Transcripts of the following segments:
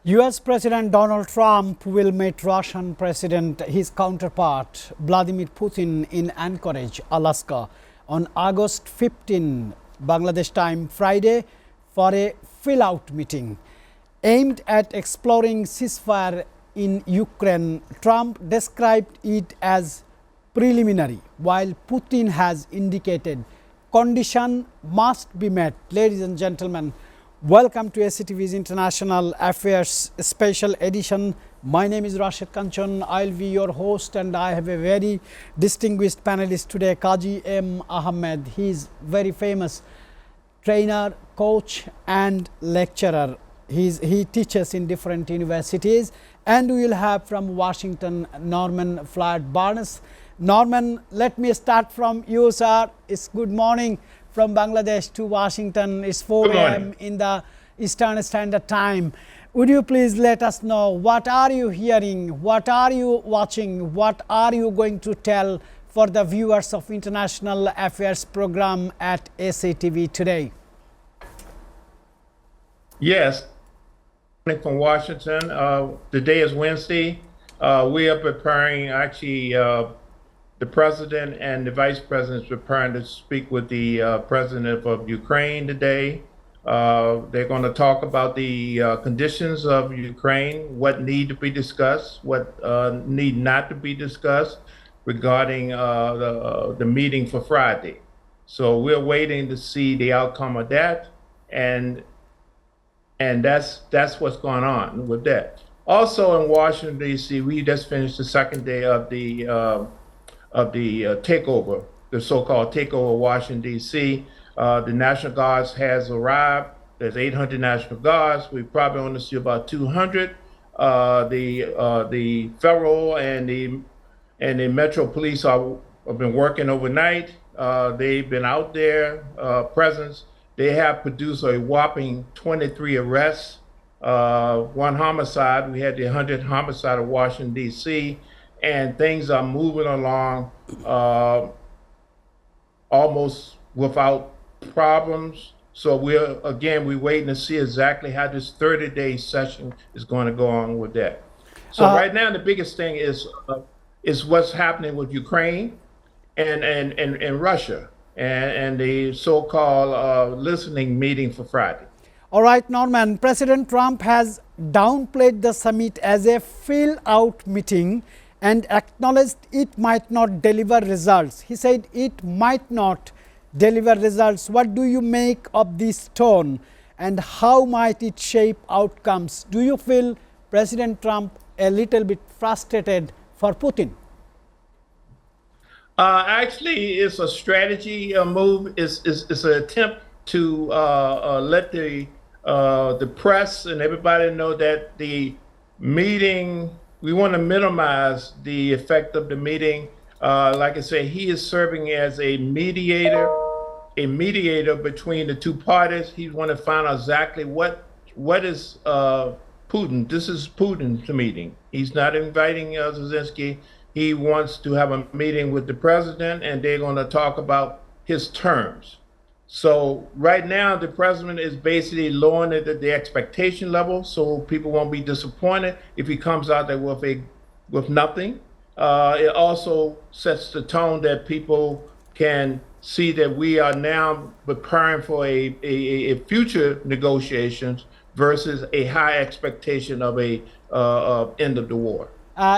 US President Donald Trump will meet Russian President, his counterpart Vladimir Putin in Anchorage, Alaska on August 15, Bangladesh time Friday, for a fill-out meeting aimed at exploring ceasefire in Ukraine. Trump described it as preliminary, while Putin has indicated condition must be met. Ladies and gentlemen, welcome to SATV's International Affairs Special Edition. My name is Rashid Kanchan. I'll be your host, and I have a very distinguished panelist today, Kaji M. Ahmed. He is very famous trainer, coach, and lecturer. He teaches in different universities. And we will have from Washington, Norman Floyd Barnes. Norman, let me start from you, sir. It's good morning from Bangladesh to Washington. It's 4 a.m. in the Eastern Standard Time. Would you please let us know, what are you hearing, what are you watching, what are you going to tell for the viewers of International Affairs program at SATV today? Yes, from Washington. Today is Wednesday. We are preparing, actually, the president and the vice president is preparing to speak with the president of Ukraine today. They're going to talk about the conditions of Ukraine, what need to be discussed, what need not to be discussed regarding the meeting for Friday. So we're waiting to see the outcome of that, and that's what's going on with that. Also in Washington, D.C., we just finished the second day of the takeover, the so-called takeover of Washington, D.C. The National Guards has arrived. There's 800 National Guards. We probably only see about 200. The federal and the Metro Police have been working overnight. They've been out there, presence. They have produced a whopping 23 arrests, one homicide. We had the 100th homicide of Washington, D.C., and things are moving along almost without problems. So we're waiting to see exactly how this 30-day session is going to go on with that. So right now, the biggest thing is what's happening with Ukraine and Russia and the so-called listening meeting for Friday. All right, Norman, President Trump has downplayed the summit as a fill-out meeting and acknowledged it might not deliver results. He said it might not deliver results. What do you make of this tone, and how might it shape outcomes? Do you feel President Trump a little bit frustrated for Putin? Actually, it's a strategy move. It's an attempt to let the press and everybody know that the meeting, we want to minimize the effect of the meeting. Like I said, he is serving as a mediator between the two parties. He want to find out exactly what is Putin. This is Putin's meeting. He's not inviting Zelensky. He wants to have a meeting with the president, and they're going to talk about his terms. So right now, the president is basically lowering the expectation level, so people won't be disappointed if he comes out there with nothing. It also sets the tone that people can see that we are now preparing for a future negotiations versus a high expectation of a end of the war.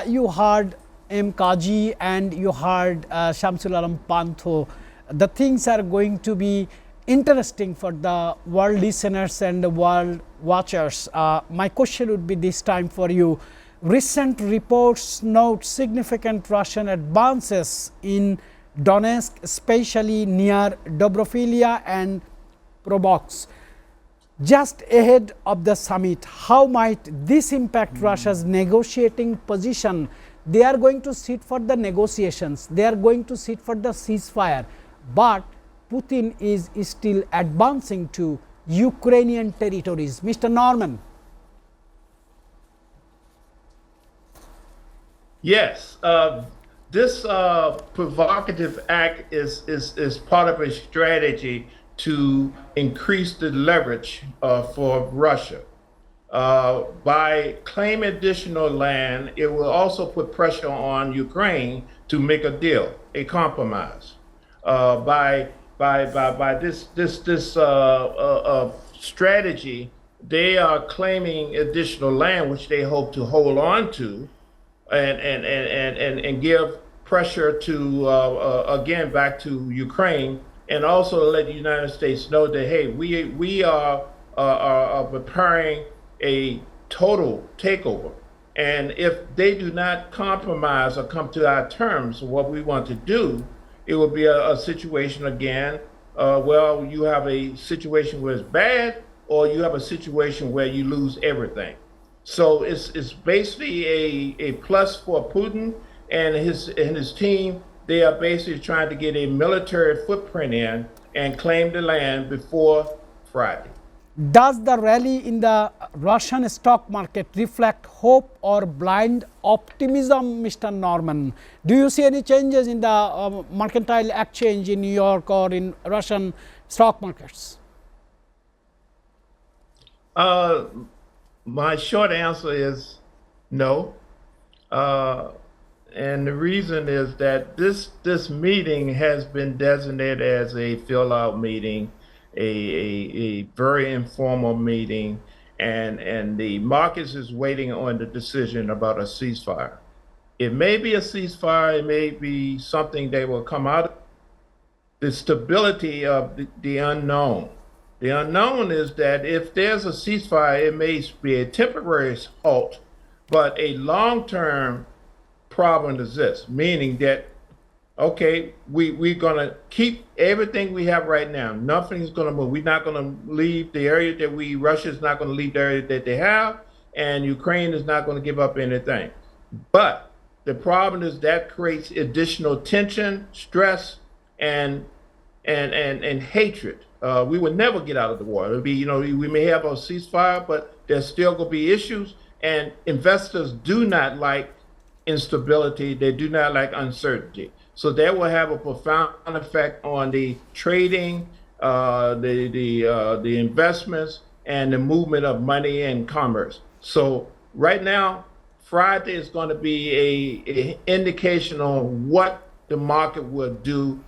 You heard M. Kaji and you heard Shamsul Alam Pantho. The things are going to be interesting for the world listeners and the world watchers. My question would be this time for you. Recent reports note significant Russian advances in Donetsk, especially near Dobrophilia and Probox. Just ahead of the summit, how might this impact Russia's negotiating position? They are going to sit for the negotiations. They are going to sit for the ceasefire. But Putin is still advancing to Ukrainian territories. Mr. Norman. Yes, this provocative act is part of a strategy to increase the leverage for Russia. by claiming additional land, it will also put pressure on Ukraine to make a deal, a compromise. By this strategy, they are claiming additional land, which they hope to hold on to, and give pressure to again back to Ukraine, and also let the United States know that hey, we are preparing a total takeover, and if they do not compromise or come to our terms of what we want to do, it will be a situation again. Well, you have a situation where it's bad, or you have a situation where you lose everything. So it's basically a plus for Putin and his team. They are basically trying to get a military footprint in and claim the land before Friday. Does the rally in the Russian stock market reflect hope or blind optimism, Mr. Norman? Do you see any changes in the mercantile exchange in New York or in Russian stock markets? My short answer is no. And the reason is that this meeting has been designated as a fill-out meeting, a very informal meeting, and the markets is waiting on the decision about a ceasefire. It may be a ceasefire, it may be something that will come out of the stability of the unknown. The unknown is that if there's a ceasefire, it may be a temporary halt, but a long-term problem exists, meaning that, okay, we're going to keep everything we have right now. Nothing's going to move. We're not going to leave the area that Russia's not going to leave the area that they have, and Ukraine is not going to give up anything. But the problem is that creates additional tension, stress, and hatred. We would never get out of the war. It'll be, we may have a ceasefire, but there's still going to be issues. And investors do not like instability. They do not like uncertainty. So that will have a profound effect on the trading, the investments, and the movement of money and commerce. So right now, Friday is going to be an indication on what the market will do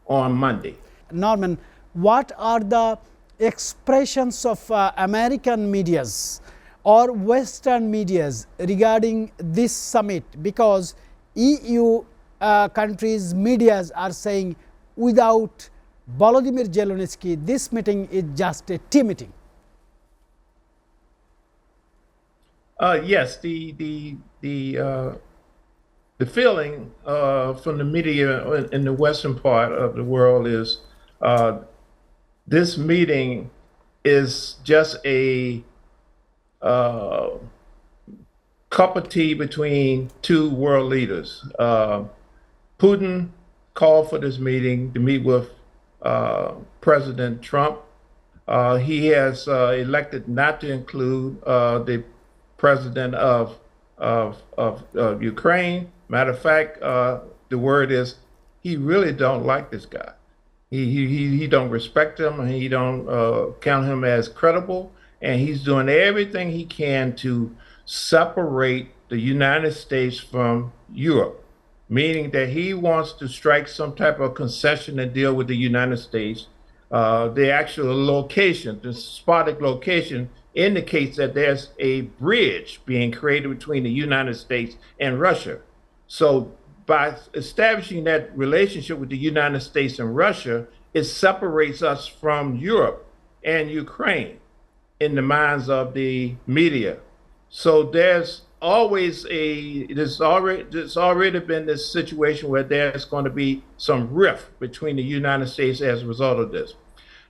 on Monday. Norman, what are the expressions of American medias or Western medias regarding this summit? Because EU countries' medias are saying without Volodymyr Zelensky, this meeting is just a tea meeting. Yes, the feeling from the media in the Western part of the world is this meeting is just a cup of tea between two world leaders. Putin called for this meeting to meet with President Trump. He has elected not to include the president of Ukraine. Matter of fact, the word is he really don't like this guy. He don't respect him, and he don't count him as credible, and he's doing everything he can to separate the United States from Europe, meaning that he wants to strike some type of concession and deal with the United States. The actual location, the spotted location, indicates that there's a bridge being created between the United States and Russia. So by establishing that relationship with the United States and Russia, it separates us from Europe and Ukraine in the minds of the media. So there's already been this situation where there's going to be some rift between the United States as a result of this.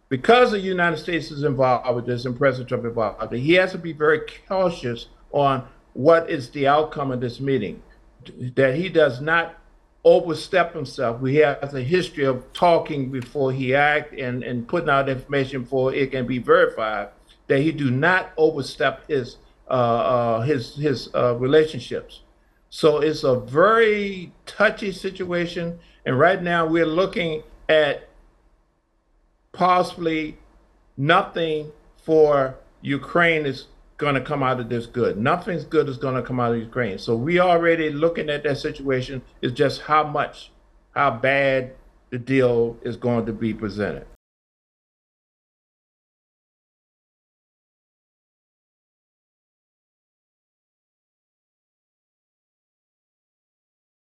Because the United States is involved with this and President Trump involved with it, he has to be very cautious on what is the outcome of this meeting, that he does not overstep himself. We have a history of talking before he acts and putting out information before it can be verified, that he do not overstep his relationships. So it's a very touchy situation. And right now we're looking at possibly nothing for Ukraine is going to come out of this good. Nothing's good is going to come out of Ukraine. So we already looking at that situation. Is just how bad the deal is going to be presented.